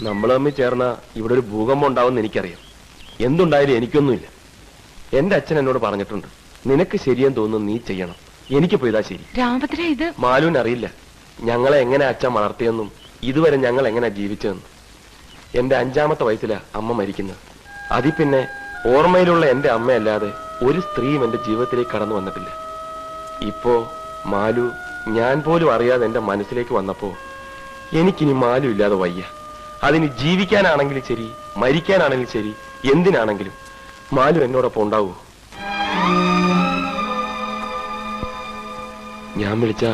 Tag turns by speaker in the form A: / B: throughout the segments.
A: നമ്മൾ തമ്മിൽ ചേർന്ന ഇവിടെ ഒരു ഭൂകമ്പം ഉണ്ടാവുമെന്ന് എനിക്കറിയാം. എന്തുണ്ടായാലും എനിക്കൊന്നുമില്ല. എന്റെ അച്ഛൻ എന്നോട് പറഞ്ഞിട്ടുണ്ട്, നിനക്ക് ശരിയെന്ന് തോന്നുന്നു നീ ചെയ്യണം, എനിക്ക് പോയതാ ശരി.
B: രാമഭദ്ര, ഇത്
A: മാലുവിന് അറിയില്ല ഞങ്ങളെ എങ്ങനെ അച്ഛൻ വളർത്തിയെന്നും ഇതുവരെ ഞങ്ങൾ എങ്ങനെ ജീവിച്ചതെന്നും. എന്റെ 5ാമത്തെ വയസ്സിലാ അമ്മ മരിക്കുന്നത്. അതിൽ പിന്നെ ഓർമ്മയിലുള്ള എന്റെ അമ്മയല്ലാതെ ഒരു സ്ത്രീയും എന്റെ ജീവിതത്തിലേക്ക് കടന്നു വന്നിട്ടില്ല. ഇപ്പോ മാലു ഞാൻ പോലും അറിയാതെ എന്റെ മനസ്സിലേക്ക് വന്നപ്പോ എനിക്കിനി മാലു ഇല്ലാതെ വയ്യ. അതിന് ജീവിക്കാനാണെങ്കിലും ശരി, മരിക്കാനാണെങ്കിലും ശരി, എന്തിനാണെങ്കിലും മാലു എന്നോടൊപ്പം ഉണ്ടാവൂ. ഞാൻ വിളിച്ച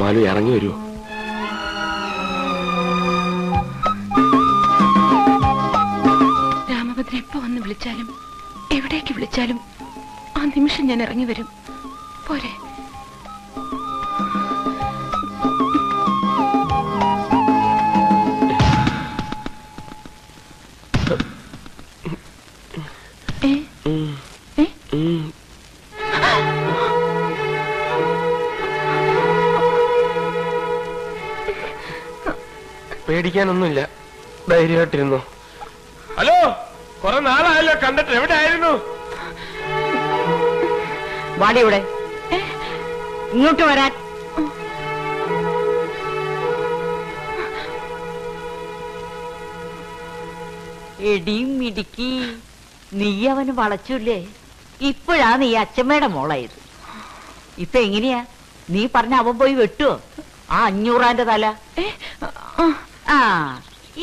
A: മാലു ഇറങ്ങി വരുമോ?
B: രാമഭദ്ര എപ്പോ വന്ന് വിളിച്ചാലും എവിടേക്ക് വിളിച്ചാലും ആ നിമിഷം ഞാൻ ഇറങ്ങി വരും. പോരെ?
A: പേടിക്കാനൊന്നുമില്ല, ധൈര്യമായിട്ടിരുന്നു. ഹലോ, കുറെ നാളായല്ലോ കണ്ടിട്ട്, എവിടെ ആയിരുന്നു?
C: വാടി ഇവിടെ, ഇങ്ങോട്ട് വരാൻ. എടിയും മിടുക്കി, നീ അവന് വളച്ചില്ലേ? ഇപ്പോഴാ നീ അച്ഛമ്മയുടെ മോളായത്. ഇപ്പൊ എങ്ങനെയാ നീ പറഞ്ഞ അവൻ പോയി വെട്ടുവോ ആ 500 തല? ആ,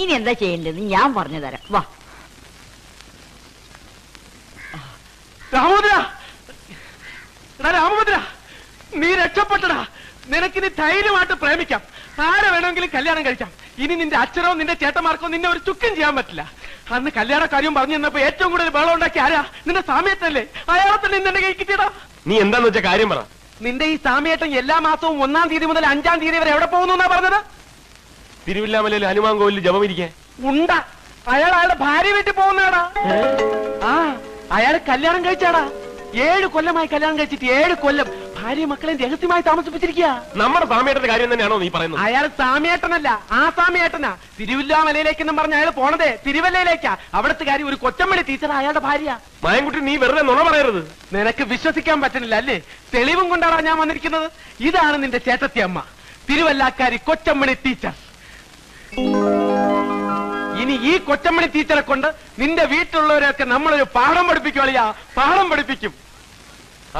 C: ഇനി എന്താ ചെയ്യേണ്ടത് ഞാൻ പറഞ്ഞു തരാം. വാ.
D: രാമഭദ്ര, രാമഭദ്ര, നീ രക്ഷപ്പെട്ടടാ. നിനക്കിനി ധൈര്യമായിട്ട് പ്രേമിക്കാം, ആരെ വേണമെങ്കിലും കല്യാണം കഴിക്കാം. ഇനി നിന്റെ അച്ഛനോ നിന്റെ ചേട്ടന്മാർക്കോ നിന്നെ ഒരു ചുക്കും ചെയ്യാൻ പറ്റില്ല. അന്ന് കല്യാണ കാര്യം പറഞ്ഞു തന്നപ്പോ ഏറ്റവും കൂടുതൽ ബഹളം ഉണ്ടാക്കി ആരാ? നിന്റെ സാമ്യത്തല്ലേ? അയാളെ തന്നെ നിന്റെ കൈ കിട്ടിയടാ.
A: നീ എന്താന്ന് വെച്ച കാര്യം പറ.
D: നിന്റെ ഈ സാമ്യേട്ടൻ എല്ലാ മാസവും 1-ാം തീയതി മുതൽ 5-ാം തീയതി വരെ എവിടെ പോകുന്നു എന്നാ പറഞ്ഞത്?
A: തിരുവില്ലാമലയിൽ ഹനുമാൻ കോവിലിൽ ജപമിരിക്കാൻ.
D: ഉണ്ട, അയാൾ അയാളുടെ ഭാര്യ വീട്ടിൽ പോകുന്നതാടാ. ആ, അയാൾ കല്യാണം കഴിച്ചാടാ. 7 കൊല്ലമായി കല്യാണം കഴിച്ചിട്ട് 7 കൊല്ലം ഭാര്യ മക്കളെ രഹസ്യമായി താമസിപ്പിച്ചിരിക്കുക.
A: നമ്മുടെ സാമ്യേട്ടന്റെ കാര്യം തന്നെയാണോ നീ പറയുന്നത്?
D: അയാൾ സാമ്യേട്ടനല്ല, ആ സാമ്യേട്ടനാ. തിരുവില്ലാമലയിലേക്കെന്നും പറഞ്ഞ അയാൾ പോണതേ തിരുവല്ലയിലേക്കാ. അവിടുത്തെ കാര്യം ഒരു കൊച്ചമ്മടി ടീച്ചർ അയാളുടെ ഭാര്യ.
A: മായൻകുട്ടി, നീ വെറുതെ നുണ പറയരുത്.
D: നിനക്ക് വിശ്വസിക്കാൻ പറ്റുന്നില്ല അല്ലേ? തെളിവും കൊണ്ടാണ് ഞാൻ വന്നിരിക്കുന്നത്. ഇതാണ് നിന്റെ ചേട്ടത്തി അമ്മ, തിരുവല്ലാക്കാരി കൊച്ചമ്മണി ടീച്ചർ. ഇനി ഈ കൊച്ചമ്മണി ടീച്ചറെ കൊണ്ട് നിന്റെ വീട്ടിലുള്ളവരെയൊക്കെ നമ്മളൊരു പാഠം പഠിപ്പിക്കുവളിയാ, പാഠം പഠിപ്പിക്കും.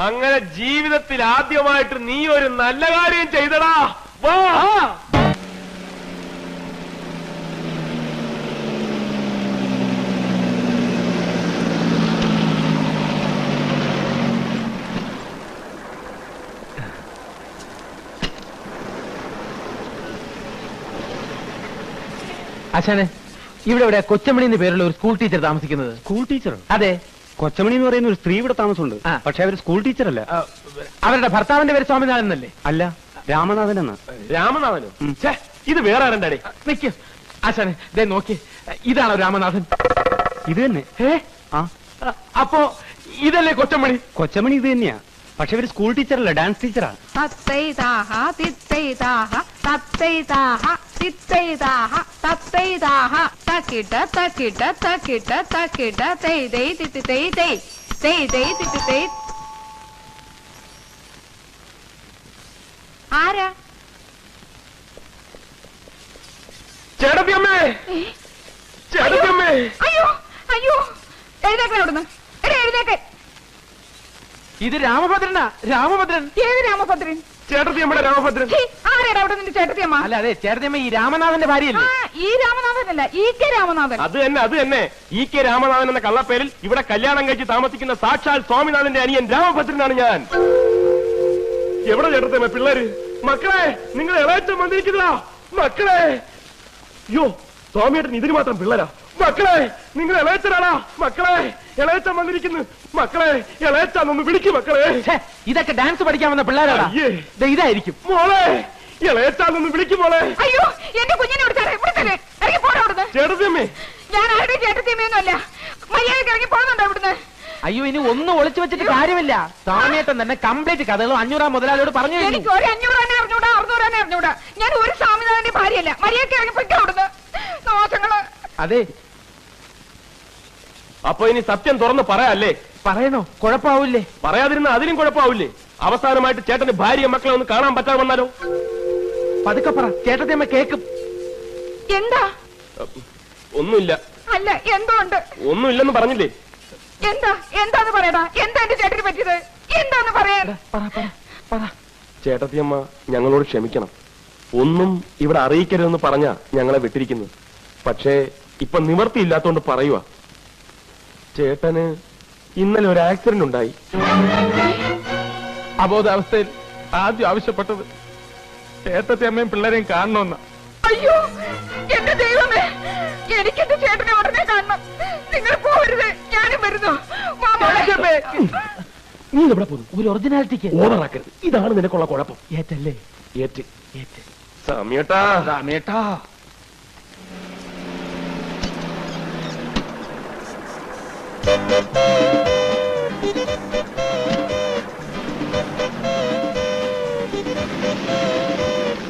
A: അങ്ങനെ ജീവിതത്തിൽ ആദ്യമായിട്ട് നീ ഒരു നല്ല കാര്യം ചെയ്തടാ. വാ.
D: അച്ഛനെ, ഇവിടെ ഇവിടെ കൊച്ചമണി എന്ന് പേരുള്ള ഒരു സ്കൂൾ ടീച്ചർ താമസിക്കുന്നത്.
E: School teacher?
D: അതെ.
E: കൊച്ചമണി എന്ന് പറയുന്ന ഒരു സ്ത്രീ ഇവിടെ താമസമുണ്ട്. പക്ഷെ അവർ സ്കൂൾ ടീച്ചർ അല്ല.
D: അവരുടെ ഭർത്താവിന്റെ പേര് സ്വാമിനാഥൻ എന്നല്ലേ?
E: അല്ല, രാമനാഥൻ എന്നാ.
A: രാമനാഥനോ? ഇത് വേറെ ആരണ്ടാടേ?
D: നിക്ക് അച്ഛനെ, ദേ നോക്കി, ഇതാണോ രാമനാഥൻ?
E: ഇത് തന്നെ.
D: അപ്പോ ഇതല്ലേ കൊച്ചമണി?
E: കൊച്ചമണി ഇത് തന്നെയാ, പക്ഷെ ഇവര് സ്കൂൾ ടീച്ചറല്ല, ഡാൻസ് ടീച്ചറാ.
B: ആരാ?
A: ചേട്ടത്തിയമ്മേ, ചേട്ടത്തിയമ്മേ.
B: അയ്യോ അയ്യോ, എഴുന്നേക്കാൻ അവിടുന്ന്, എഴുന്നേക്കെ.
D: ഇത് രാമഭദ്രനാ, രാമഭദ്രൻ.
B: ഏത് രാമഭദ്രൻ?
A: ചേട്ടത്തിയമ്മയുടെ രാമഭദ്രൻ.
B: ആരാടാ അവിടെ നിന്റെ ചേട്ടത്തിയമ്മ?
D: അല്ല, അതെ, ചേട്ടത്തിയമ്മ ഈ രാമനാഥന്റെ ഭാര്യയല്ലേ?
B: ഈ രാമനാഥനല്ല, EK രാമനാഥൻ.
A: അത് തന്നെ, അത് തന്നെ. EK രാമനാഥൻ എന്ന കള്ളപ്പേരിൽ ഇവിടെ കല്യാണം കഴിച്ച് താമസിക്കുന്ന സാക്ഷാൽ സ്വാമിനാഥന്റെ അനിയൻ രാമഭദ്രനാണ് ഞാൻ. എവിടെ ചേട്ടത്തിയമ്മ പിള്ളേര്? മക്കളെ, നിങ്ങൾ ഇളയച്ചൻ വന്നിരിക്കുന്നതാ. മക്കളെ, അയ്യോ, സ്വാമിയേട്ടൻ ഇതിന് മാത്രം പിള്ളേരാ. മക്കളെ, നിങ്ങൾ ഇളയച്ചനാണാ? മക്കളെ, ഇളയച്ചൻ വന്നിരിക്കുന്നു. മക്കളെ, ഇളയച്ചാന്നൊന്ന് വിളിക്കും. മക്കളെ,
D: ഇതൊക്കെ ഡാൻസ് പഠിക്കാൻ വന്ന പിള്ളേരാണ്. ഇതായിരിക്കും.
A: മോളെ, ഇളയച്ചാന്നൊന്ന് വിളിക്കും. മോളെ,
B: അയ്യോ, എന്റെ കുഞ്ഞിനെ ഇറങ്ങി പോടാ അവിടുന്ന്.
A: ചേട്ടത്തിയമ്മേ,
B: ഞാൻ ആരുടെ ചേട്ടത്തിയമ്മയൊന്നുമല്ല. മര്യാദയ്ക്ക് ഇറങ്ങി പോകുന്നുണ്ടോ ഇവിടുന്ന്?
D: അയ്യോ, ഇനി ഒന്നും ഒളിച്ചു വെച്ചിട്ട് കാര്യമില്ല. സ്വാമിയേട്ടൻ തന്നെ കംപ്ലീറ്റ് കഥകളും 500 മുതലാളിയോട് പറഞ്ഞു.
B: എനിക്ക് ഒരു 500 അറിഞ്ഞൂടാ, 600 അറിഞ്ഞൂടാ. ഞാൻ ഒരു സ്വാമിനാഥന്റെ ഭാര്യയല്ല. മര്യാദയ്ക്ക് ഇറങ്ങി പൊയ്ക്കോ അവിടുന്ന്. ദോഷങ്ങള്.
D: അതെ.
A: അപ്പൊ ഇനി സത്യം തുറന്ന് പറയാല്ലേ?
D: പറയണോ? കുഴപ്പാവൂല്ലേ?
A: പറയാതിരുന്ന അതിലും കുഴപ്പമാവില്ലേ? അവസാനമായിട്ട് ചേട്ടന്റെ ഭാര്യ മക്കളെ ഒന്ന് കാണാൻ പറ്റാതെ വന്നാലോ?
D: പതുക്കെ പറ, ചേട്ടത്തിയമ്മ കേക്കും.
B: എന്താ?
A: ഒന്നുമില്ല.
B: അല്ല, എന്തോ ഉണ്ട്.
A: ഒന്നുമില്ലെന്ന് പറഞ്ഞില്ലേ?
B: എന്താന്ന് പറയടാ. എന്താ എന്റെ ചേട്ടന് പറ്റിയത്? എന്താന്ന് പറയാൻ?
A: ചേട്ടത്തിയമ്മ ഞങ്ങളോട് ക്ഷമിക്കണം. ഒന്നും ഇവിടെ അറിയിക്കരുതെന്ന് പറഞ്ഞാ ഞങ്ങളെ വിട്ടിരിക്കുന്നത്. പക്ഷേ ഇപ്പൊ നിവർത്തിയില്ലാത്തോണ്ട് പറയുക. ചേട്ടന് ഇന്നലെ ഒരു ആക്സിഡന്റ് ഉണ്ടായി.
D: അബോധാവസ്ഥയിൽ ആദ്യം ആവശ്യപ്പെട്ടത് ചേട്ടത്തിയമ്മയും പിള്ളേരെയും കാണണമെന്ന.
B: അയ്യോ എന്റെ ദൈവമേ, എനിക്ക് എന്റെ ചേട്ടനെ ഉടനെ കാണണം. നിങ്ങൾ പോകരുത്, ഞാനും വരുന്നു.
A: നീ ഇവിടെ പോകുന്നു.
D: ഒരു ഒറിജിനാലിറ്റിക്ക്
A: ഓവറാക്കരുത്. ഇതാണ് നിനക്കുള്ള കുഴപ്പം.
D: ഏറ്റല്ലേ?
A: ഏറ്റ് സമയട്ടാ.
D: സമയട്ടാ.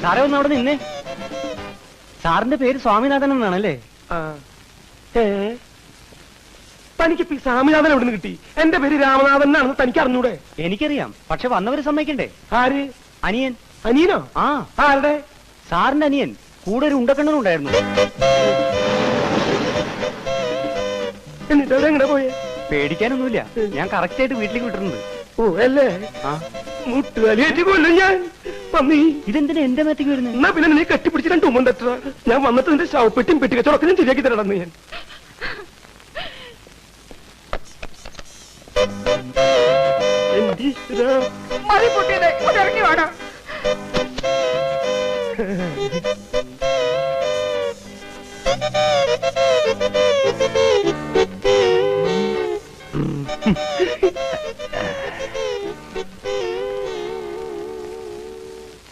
E: സാറേ ഒന്ന് അവിടെ നിന്നേ. സാറിന്റെ പേര് സ്വാമിനാഥൻ എന്നാണല്ലേ?
A: തനിക്ക് സ്വാമിനാഥൻ എവിടെ നിന്ന് കിട്ടി? എന്റെ പേര് രാമനാഥൻ എന്നാണെന്ന് തനിക്ക് അറിഞ്ഞൂടെ?
E: എനിക്കറിയാം, പക്ഷെ വന്നവര് സമ്മതിക്കണ്ടേ?
A: ആര്?
E: അനിയൻ.
A: അനിയനോ?
E: ആ,
A: ആരുടെ?
E: സാറിന്റെ അനിയൻ. കൂടെ ഒരു ഉണ്ടക്കണ്ണനുണ്ടായിരുന്നു.
A: എന്നിട്ട് എവിടെ പോയേ?
E: പേടിക്കാനൊന്നുമില്ല, ഞാൻ കറക്റ്റ് ആയിട്ട് വീട്ടിലേക്ക് വിട്ടിട്ടുണ്ട്.
A: ഓ അല്ലേ?
E: ആ,
A: മുട്ടുകാലിയേറ്റ് കൊല്ലും ഞാൻ.
E: ഇതെന്തിനാ എന്റെ മേത്തേക്ക് വരുന്നത്?
A: എന്നാ പിന്നെ നീ കെട്ടിപ്പിടിച്ച് രണ്ട് ഉമ്മ തട്ട. ഞാൻ വന്നിട്ട് നിന്റെ ശവപ്പെട്ടിയും പെട്ടിക്കച്ചവടത്തിനും ശരിയാക്കി തരണമെന്ന് ഞാൻ.
B: മതി പൊട്ടിയത്, ഇറങ്ങി വേണം.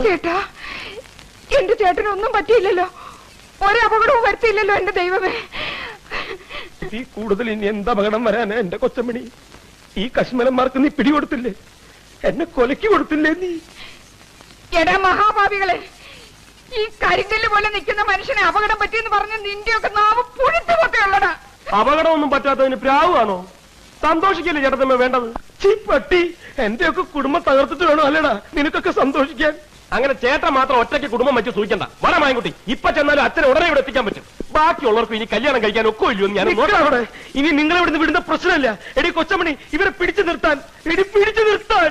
B: ചേട്ടാ, എന്റെ ചേട്ടനൊന്നും പറ്റിയില്ലല്ലോ. ഒരപകടവും വരുത്തിയില്ലല്ലോ എന്റെ ദൈവമേ.
A: ഈ കൂടുതൽ ഇനി എന്താ അപകടം വരാനാ എന്റെ കൊച്ചമണി? ഈ കശ്മലന്മാർക്ക് നീ പിടികൊടുത്തില്ലേ? എന്നെ കൊലക്ക് കൊടുത്തില്ലേ നീ?
B: എടാ മഹാഭാവികളെ, ഈ കരിങ്കല്ല് പോലെ നിൽക്കുന്ന മനുഷ്യനെ അപകടം പറ്റിയെന്ന് പറഞ്ഞ നിന്റെയൊക്കെ നാവ് പുഴുത്തുമൊക്കെ ഉള്ളടാ.
A: അപകടമൊന്നും പറ്റാത്തതിന് പ്രാവാണോ? സന്തോഷിക്കല്ലേ ചേട്ടത്തമ്മ വേണ്ടത്? ചീപ്പട്ടി, എന്റെയൊക്കെ കുടുംബം തകർത്തിട്ട് വേണോ അല്ലേടാ നിനക്കൊക്കെ സന്തോഷിക്കാൻ? അങ്ങനെ ചേട്ടൻ മാത്രം ഒറ്റയ്ക്ക് കുടുംബം വെച്ച് സൂക്ഷിക്കണ്ട. വരമായൻകുട്ടി, ഇപ്പൊ ചെന്നാലും അച്ഛനെ ഉടനെ ഇവിടെ എത്തിക്കാൻ പറ്റും. ബാക്കിയുള്ളവർക്ക് ഇനി കല്യാണം കഴിക്കാൻ ഒക്കെ ഇല്ലയോ ഞാൻ നോക്കാം. ഇനി നിങ്ങൾ ഇവിടുന്ന് വിടുന്ന പ്രശ്നമല്ല. എടി കൊച്ചമണി, ഇവരെ പിടിച്ചു നിർത്താൻ, പിടിച്ചു നിർത്താൻ.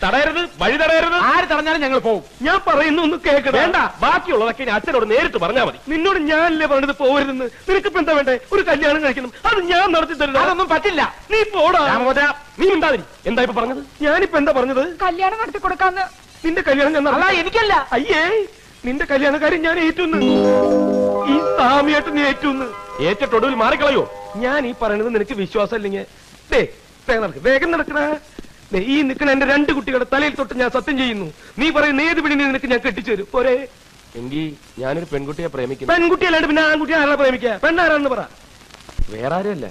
A: തടയരുത്, വഴി തടയരുത്.
D: ആര് തടഞ്ഞാലും ഞങ്ങൾ പോകും.
A: ഞാൻ പറയുന്നു ഒന്ന് കേൾക്കണം. വേണ്ട, ബാക്കിയുള്ളതൊക്കെ ഇനി അച്ഛനോട് നേരിട്ട് പറഞ്ഞാൽ മതി. നിന്നോട് ഞാനല്ലേ പറഞ്ഞത് പോകരുതെന്ന്. നിനക്കിപ്പോ എന്താ വേണ്ടേ? ഒരു കല്യാണം കഴിക്കണം, അത് ഞാൻ നടത്തി തരുന്നു.
D: അതൊന്നും പറ്റില്ല.
A: നീ പോടാ. നീ ഉണ്ടാതിരി. എന്താ ഇപ്പൊ പറഞ്ഞത്? ഞാനിപ്പോ എന്താ പറഞ്ഞത്?
B: കല്യാണം നടത്തി കൊടുക്കാന്ന്.
A: നിന്റെ കല്യാണം ഞാൻ നടത്തി.
D: എനിക്കല്ല.
A: അയ്യേ, നിന്റെ കല്യാണക്കാരൻ ഞാൻ ഏറ്റുന്ന്. ഈ സാമിയായിട്ട് നീ ഏറ്റുന്ന്. ഏറ്റിട്ടൊടുവിൽ മാറിക്കളയോ? ഞാൻ ഈ പറയണത് നിനക്ക് വിശ്വാസം ഇല്ലെങ്കിൽ വേഗം നടക്കണ. ഈ നിൽക്കുന്ന എന്റെ രണ്ട് കുട്ടികളുടെ തലയിൽ തൊട്ട് ഞാൻ സത്യം ചെയ്യുന്നു. നീ പറയുന്ന ഏത് പിടി നിനക്ക് ഞാൻ കെട്ടിച്ചു തരും. പോരെ? എങ്കിൽ ഞാനൊരു പെൺകുട്ടിയെ പ്രേമിക്കുന്നു. പെൺകുട്ടിയല്ലാണ്ട് പിന്നെ ആൺകുട്ടിയെ ആരാ പ്രേമിക്കുക? പെണ്ണാരാന്ന് പറ. വേറെ ആരുമല്ല,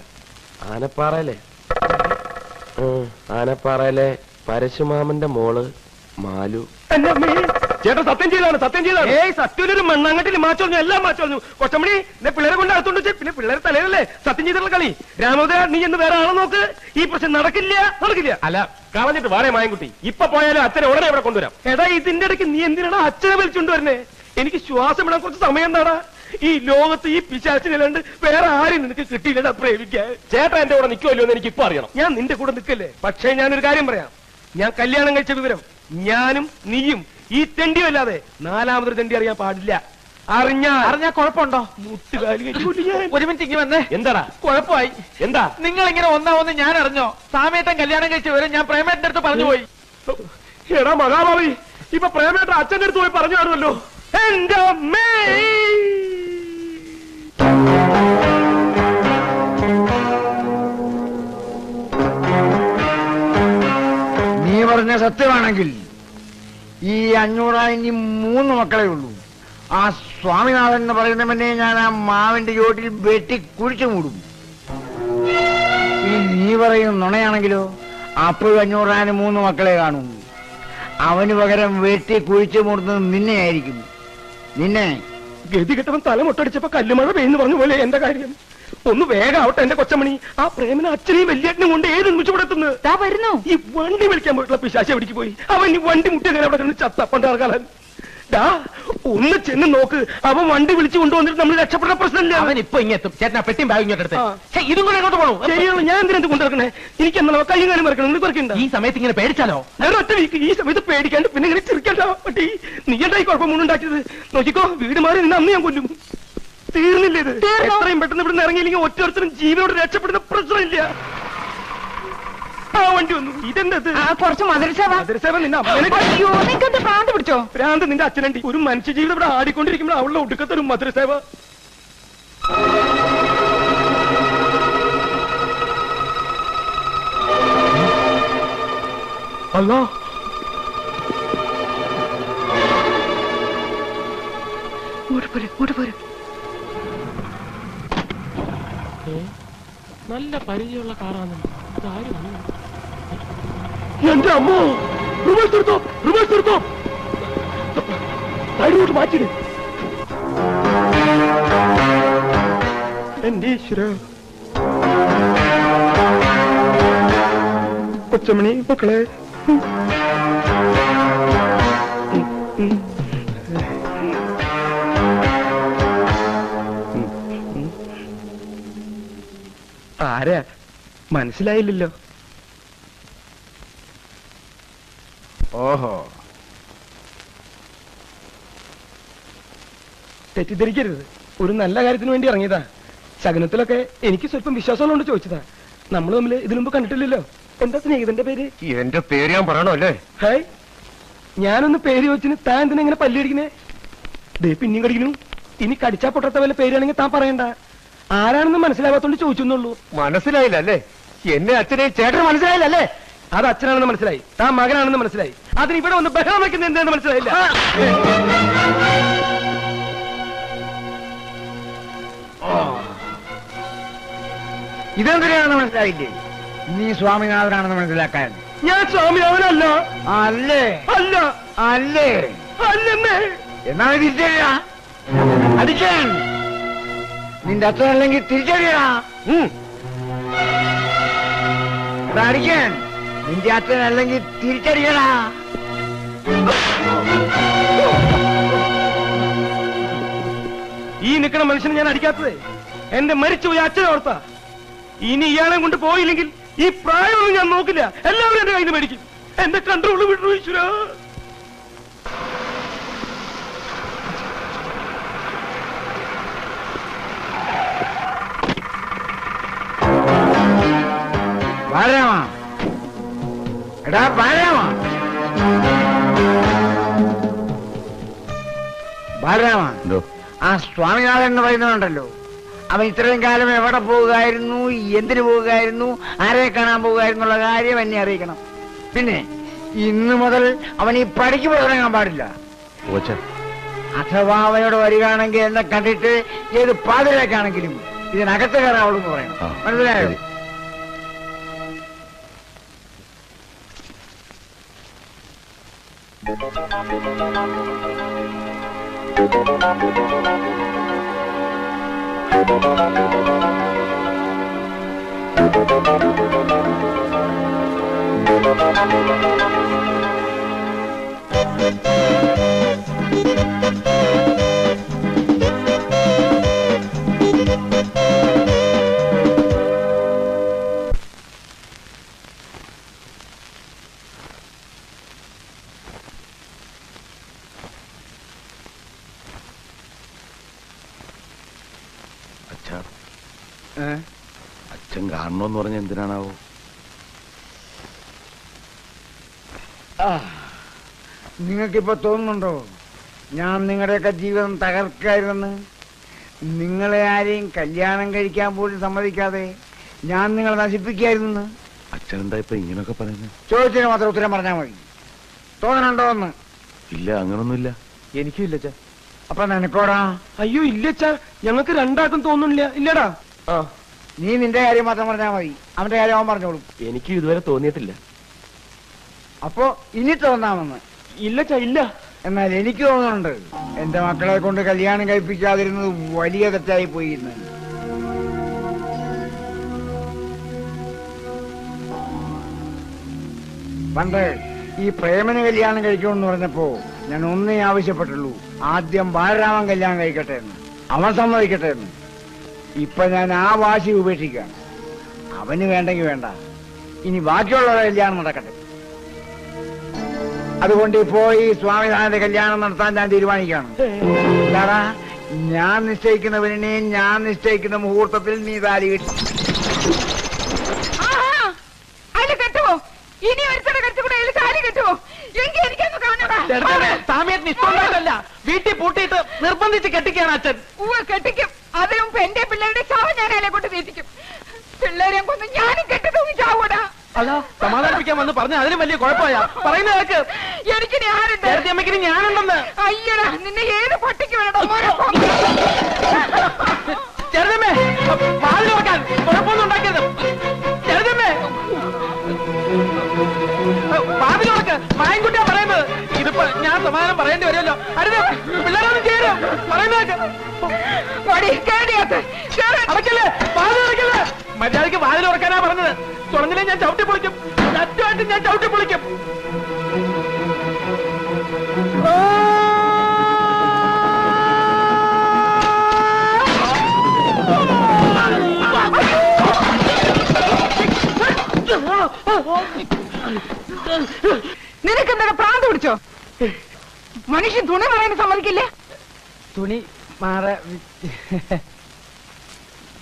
A: ആനപ്പാറയിലെ പരശുമാമന്റെ മോള് മാലു. ചേട്ടൻ സത്യം ചെയ്താണ്, സത്യം ചെയ്താണ്. സത്യൊരു മണ്ണാങ്കട്ടിൽ മാച്ചോളഞ്ഞു, എല്ലാം മാച്ചോളഞ്ഞു. കൊച്ചമണി, പിള്ളേരെ കൊണ്ട് അകത്തോണ്ട് വെച്ച് പിന്നെ പിള്ളേരെ തലയിലല്ലേ സത്യം ചെയ്തിട്ടുള്ള കളി. രാമോദര, നീ എന്ന് വേറെ ആളെ നോക്ക്. ഈ പ്രശ്നം നടക്കില്ല. അല്ല, കളഞ്ഞിട്ട് വാടേ മായൻകുട്ടി. ഇപ്പൊ പോയാലും അച്ഛനെ ഉടനെ ഇവിടെ കൊണ്ടുവരാം. എടാ, ഇതിന്റെ ഇടയ്ക്ക് നീ എന്തിനാണ് അച്ഛനെ വിളിച്ചുകൊണ്ടുവരുന്നേ? എനിക്ക് ശ്വാസം ഇടാൻ കുറച്ച് സമയം എന്താടാ? ഈ ലോകത്ത് ഈ പിശാചിനല്ലാണ്ട് വേറെ ആരും നിനക്ക് കിട്ടിയില്ലടാ പ്രേമിക്കാൻ. ചേട്ടൻ എന്റെ കൂടെ നിൽക്കുമല്ലോ എന്ന് എനിക്ക് ഇപ്പൊ അറിയണം. ഞാൻ നിന്റെ കൂടെ നിൽക്കല്ലേ. പക്ഷേ ഞാനൊരു കാര്യം പറയാം. ഞാൻ കല്യാണം കഴിച്ച വിവരം ഞാനും നീയും ഈ തെണ്ടിയും അല്ലാതെ നാലാമതൊരു തെണ്ടി അറിയാൻ പാടില്ല. അറിഞ്ഞാ കുഴപ്പമുണ്ടോ? മുട്ടുകാലി ഒരു മിനിറ്റ് ഇങ്ങനെ വന്നേ. എന്താടാ കുഴപ്പമായി? എന്താ നിങ്ങൾ ഇങ്ങനെ ഒന്നാവെന്ന് ഞാൻ അറിഞ്ഞോ? സാമേട്ടൻ കല്യാണം കഴിച്ച വിവരം ഞാൻ പ്രേമേട്ടന്റെ അടുത്ത് പറഞ്ഞു പോയി. എടാ മഹാഭാവി, ഇപ്പൊ പ്രേമേട്ടൻ അച്ഛന്റെ അടുത്ത് പോയി പറഞ്ഞു കാണുമല്ലോ. എന്റെ അമ്മേ,
F: നീ പറഞ്ഞ സത്യമാണെങ്കിൽ ഈ 500 ഇനി 3 മക്കളെ ഉള്ളൂ. ആ സ്വാമിനാഥൻ എന്ന് പറയുന്നവനെ ഞാൻ ആ മാവിന്റെ ചോട്ടിൽ വെട്ടി കുഴിച്ചു മൂടും. ഇനി നീ പറയും നുണയാണെങ്കിലോ? അപ്പോഴും 500 3 മക്കളെ കാണും. അവന് പകരം വെട്ടി കുഴിച്ചു മൂടുന്നത് നിന്നെ ആയിരിക്കും. നിന്നെ
D: ഗതി കെട്ടവൻ തല മുട്ടടിച്ചപ്പോ കല്ലുമഴ പെയ്യുന്നു പറഞ്ഞ പോലെ എന്റെ കാര്യം. ഒന്ന് വേഗം ആവട്ടെ എന്റെ കൊച്ചമണി. ആ പ്രേമന അച്ഛനെയും വലിയേട്ടനും കൊണ്ട് ഏത് നിമിഷപ്പെടുത്തുന്നത്.
B: വരുന്നു.
D: ഈ വണ്ടി വിളിക്കാൻ പോയിട്ടുള്ള പിശാശ എവിടേക്ക് പോയി? അവൻ ഈ വണ്ടി മുട്ടിയ അവിടെ കണ്ട് ചത്തപ്പണ്ടാർക്കാലൻ. ഒന്ന് ചെന്ന് നോക്ക്. അവൻ വണ്ടി വിളിച്ചു കൊണ്ടുവന്നിട്ട് നമ്മൾ രക്ഷപ്പെട്ട പ്രശ്നമില്ല.
E: അവൻ ഇപ്പൊ ഇങ്ങെത്തും. ചേട്ടനാ പെട്ടിയും ബാഗ് ഇങ്ങോട്ടെടുത്ത്. ഇതും കൂടെ അങ്ങോട്ട് പോകണം.
D: ശരിയാണ്. ഞാൻ എന്തിനു കൊണ്ടിറക്കണേ? എനിക്ക് എന്നാ കയ്യും കാലം മറക്കണം. നിങ്ങൾ പറക്കണ്ട.
E: ഈ സമയത്ത് ഇങ്ങനെ പേടിച്ചാലോ?
D: ഞാൻ ഒറ്റ വീക്ക് ഈ സമയത്ത് പേടിക്കാണ്ട് പിന്നെ ഇങ്ങനെ ചിരിക്കണ്ട പട്ടി. നീ എന്തായി കുഴപ്പമൊന്നും ഉണ്ടാക്കിയത്? നോക്കിക്കോ, വീട് മാറി നിന്ന് അന്ന് ഞാൻ കൊല്ലും. തീർന്നില്ല ഇത്. എത്രയും പെട്ടെന്ന് ഇവിടെ ഇറങ്ങിയില്ലെങ്കിൽ ഒറ്റൊരുത്തരും ജീവനോട് രക്ഷപ്പെടുന്ന പ്രശ്നമില്ല. ആ വണ്ടി വന്നു. ഇതെന്തത്?
B: കുറച്ച് മധുരസേവ.
D: മധുരസേവ നിന്നെ
B: നിങ്ങൾക്ക് ഭ്രാന്ത് പിടിച്ചോ?
D: ഭ്രാന്ത് നിന്റെ അച്ഛനണ്ടി. ഒരു മനുഷ്യജീവിതം ഇവിടെ ആടിക്കൊണ്ടിരിക്കുമ്പോൾ അവളുടെ ഒടുക്കത്തെ ഒരു മധുരസേവ. അല്ലോ,
A: നല്ല പരിചയമുള്ള കാറാണ്.
D: എന്റെ അമ്മോ, റിവേഴ്സ് എടുത്തോ, റിവേഴ്സ് എടുത്തോ. സൈഡിലോട്ട് മാറ്റിട്. എന്റെ ഈശ്വര. കൊച്ചമണി മക്കളെ, ആരാ മനസ്സിലായില്ലല്ലോ.
F: ഓഹോ,
D: തെറ്റിദ്ധരിക്കരുത്. ഒരു നല്ല കാര്യത്തിന് വേണ്ടി ഇറങ്ങിയതാ. ശകനത്തിലൊക്കെ എനിക്ക് സ്വല്പം വിശ്വാസമുള്ളതുകൊണ്ട് ചോദിച്ചതാ. നമ്മൾ തമ്മിൽ ഇതിനു മുമ്പ് കണ്ടിട്ടില്ലല്ലോ. എന്താ സ്നേഹിതന്റെ പേര്?
F: എന്റെ പേര് ഞാൻ പറയണോ അല്ലേ?
D: ഹായ്, ഞാനൊന്ന് പേര് ചോദിച്ചിന് താൻ എന്തിനാ ഇങ്ങനെ പല്ലിടിക്കുന്നേ? ദേ പിന്നെയും കടിക്കുന്നു. ഇനി കടിച്ചാ പൊട്ടാത്ത വല്ല പേരാണെങ്കിൽ താൻ പറയണ്ട. ആരാണെന്ന് മനസ്സിലാവാത്തോണ്ട് ചോദിച്ചെന്നുള്ളൂ.
F: മനസ്സിലായില്ല അല്ലേ? എന്നെ അച്ഛനെ ചേട്ടന് മനസ്സിലായില്ല അല്ലേ?
D: അത് അച്ഛനാണെന്ന് മനസ്സിലായി, താൻ മകനാണെന്ന് മനസ്സിലായി. അതിന് ഇവിടെ വന്ന് ബഹളം വയ്ക്കുന്നത് എന്താണെന്ന് മനസ്സിലായില്ല.
F: ഇതെന്തിനാണെന്ന് മനസ്സിലായില്ലേ? നീ സ്വാമിനാഥനാണെന്ന് മനസ്സിലാക്കാൻ.
D: ഞാൻ സ്വാമിനാഥനല്ല.
F: അല്ലേ?
D: അല്ല.
F: അല്ലേ?
D: അല്ലെന്നേ.
F: എന്നാണ് തിരിച്ചറിയാ. അടിക്കാൻ നിന്റെ അച്ഛനല്ലെങ്കിൽ തിരിച്ചറിയടാ. അടിക്കാൻ നിന്റെ അച്ഛനല്ലെങ്കിൽ തിരിച്ചറിയടാ.
D: ഈ നിൽക്കണ മനുഷ്യനെ ഞാൻ അടിക്കാത്തത് എന്റെ മരിച്ചുപോയ അച്ഛനെ ഓർത്താ. ഇനി ഇയാളെ കൊണ്ട് പോയില്ലെങ്കിൽ ഈ പ്രായമൊന്നും ഞാൻ നോക്കില്ല. എല്ലാവരും എന്റെ കയ്യിൽ നിന്ന് മേടിക്കും. എന്റെ കൺട്രോള് വിട്ടു ഈശ്വര.
F: ബാലരാമ, എടാ ബാലരാമ, ബാലരാമ, ആ സ്വാമിനാഥൻ എന്ന് പറയുന്നതുണ്ടല്ലോ, അവൻ ഇത്രയും കാലം എവിടെ പോവുകയായിരുന്നു, എന്തിനു പോവുകയായിരുന്നു, ആരെ കാണാൻ പോവുകയായിരുന്നുള്ള കാര്യം എന്നെ അറിയിക്കണം. പിന്നെ ഇന്നു മുതൽ അവൻ ഈ പടിക്ക് പോയിറങ്ങാൻ പാടില്ല. അഥവാ അവനോട് വരികയാണെങ്കിൽ എന്നെ കണ്ടിട്ട് ഏത് പാതിരേക്കാണെങ്കിലും ഇതിനകത്ത് കയറാവുള്ളൂ എന്ന് പറയണം. മനസ്സിലായോ?
A: അച്ഛൻ കാണണമെന്ന് പറഞ്ഞ എന്തിനാണാവോ?
F: നിങ്ങൾക്കിപ്പോ തോന്നുന്നുണ്ടോ ഞാൻ നിങ്ങളുടെയൊക്കെ ജീവിതം തകർക്കായിരുന്നെന്ന്? നിങ്ങളെ ആരെയും കല്യാണം കഴിക്കാൻ പോലും സമ്മതിക്കാതെ ഞാൻ നിങ്ങളെ നശിപ്പിക്കായിരുന്നു.
A: അച്ഛനെന്താ ഇപ്പൊ ഇങ്ങനൊക്കെ പറയുന്നത്?
F: ചോദിച്ചതിന് മാത്രം ഉത്തരം പറഞ്ഞാൽ മതി. തോന്നണുണ്ടോ എന്ന്?
A: ഇല്ല, അങ്ങനൊന്നുമില്ല.
D: എനിക്കും ഇല്ലച്ചാ.
F: അപ്പൊ നിനക്കോടാ?
D: അയ്യോ ഇല്ലച്ചാ, ഞങ്ങൾക്ക് രണ്ടാൾക്കും തോന്നുന്നില്ല. ഇല്ലടാ. ആ,
F: നീ നിന്റെ കാര്യം മാത്രം പറഞ്ഞാൽ മതി, അവന്റെ കാര്യം അവൻ പറഞ്ഞോളും.
A: എനിക്ക് ഇതുവരെ തോന്നിയിട്ടില്ല.
F: അപ്പോ ഇനി തോന്നാമെന്ന്?
D: ഇല്ലച്ചാ, ഇല്ല.
F: എന്നാൽ എനിക്ക് തോന്നുന്നുണ്ട് എന്റെ മക്കളെ കൊണ്ട് കല്യാണം കഴിപ്പിക്കാതിരുന്നത് വലിയ തെറ്റായി പോയി എന്ന്. പണ്ട് ഈ പ്രേമന് കല്യാണം കഴിക്കണമെന്ന് പറഞ്ഞപ്പോ ഞാൻ ഒന്നേ ആവശ്യപ്പെട്ടുള്ളൂ, ആദ്യം ബാലരാമൻ കല്യാണം കഴിക്കട്ടെ എന്ന്, അവൻ സമ്മതിക്കട്ടെ എന്ന്. ഇപ്പൊ ഞാൻ ആ വാശി ഉപേക്ഷിക്കാം. അവന് വേണ്ടെങ്കിൽ വേണ്ട, ഇനി ബാക്കിയുള്ളവരുടെ കല്യാണം നടക്കട്ടെ. അതുകൊണ്ട് ഇപ്പോ ഈ സ്വാമിനാഥന്റെ കല്യാണം നടത്താൻ ഞാൻ തീരുമാനിക്കുകയാണ്. എന്താടാ, ഞാൻ നിശ്ചയിക്കുന്നവനെ ഞാൻ നിശ്ചയിക്കുന്ന മുഹൂർത്തത്തിൽ നീ താലി കെട്ടി.
B: അതിൽ കെട്ടുവോ? ഇനി ഒരുത്തടെ കെട്ടുകൂടെ താലി കെട്ടുവോ? എങ്കിൽ എനിക്കൊന്ന് കാണൂടാ.
D: സാമിയേട്ടന് ഇഷ്ടമുണ്ടായിട്ടല്ല, വീട്ടിൽ പൂട്ടിയിട്ട് നിർബന്ധിച്ച് കെട്ടിക്കുകയാണ് അച്ഛൻ.
B: കെട്ടിക്കും. അതിനു മുമ്പ് എന്റെ പിള്ളേരുടെ ചാവ് ഞാൻ അതിനെ കൊണ്ട് തീറ്റിക്കും. പിള്ളേരെ കൊന്ന് ഞാനും കെട്ടി തൂങ്ങി ചാവൂടാ.
D: അല്ല, സമാധാനിപ്പിക്കാൻ വന്ന് പറഞ്ഞ അതിലും വലിയ കുഴപ്പമാ. പറയുന്ന കേൾക്ക്.
B: എനിക്കിനി ആരുണ്ട്?
D: അമ്മയ്ക്കിനി ഞാനുണ്ടെന്ന്.
B: അയ്യടാ, നിന്നെ ഏത് പട്ടിക്ക് വേണോ?
D: ചെറുതമ്മേ, പാല് നോക്കാൻ കുഴപ്പമൊന്നും ഉണ്ടാക്കരുത്. ചെറുതമ്മേ, പാതിലോക്ക് മായൻകുട്ടിയാ പറയുന്നത്. ഇതിപ്പോ ഞാൻ സമാധാനം പറയേണ്ടി വരുമല്ലോ. അരുത്, പിള്ളേരൊന്നും ചേരും. പറയുന്നതൊക്കെ അടക്കല്ലേ, വാതിൽ അടക്കല്ലേ. മര്യാദയ്ക്ക് വാതിൽ ഉറക്കാനാ പറഞ്ഞത്. തുറന്നില്ലേ ഞാൻ ചവിട്ടി പൊളിക്കും. സത്യമായിട്ട് ഞാൻ ചവിട്ടി പൊളിക്കും.
B: നിനക്കെന്താ പ്രാന്ത് പിടിച്ചോ? മനുഷ്യൻ തുണി പറയാൻ സമ്മതിക്കില്ലേ?
E: തുണി മാറ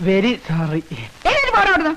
E: വെരി സോറി.
B: എങ്ങനെ പോരാടുന്നു?